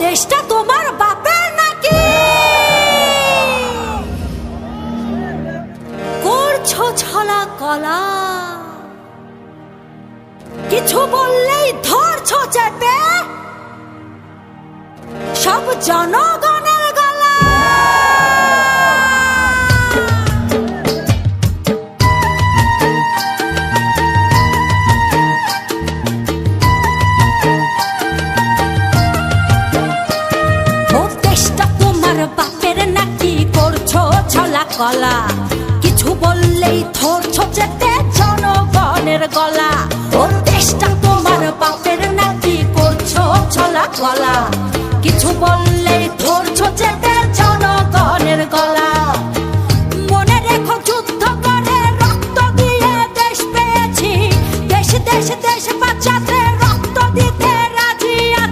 দেশটা তোমার বাপের নাকি? করছো ছলা কলা, কিছু বললেই ধরছো চেপে সব জনগণের গলা। বাপের নাকি করছো ছলা কলা, কিছু বললেই ধরছো চেপে জনগণের গলা। ও দেশটা তোমার বাপের নাকি করছো ছলা কলা, কিছু বললেই ধর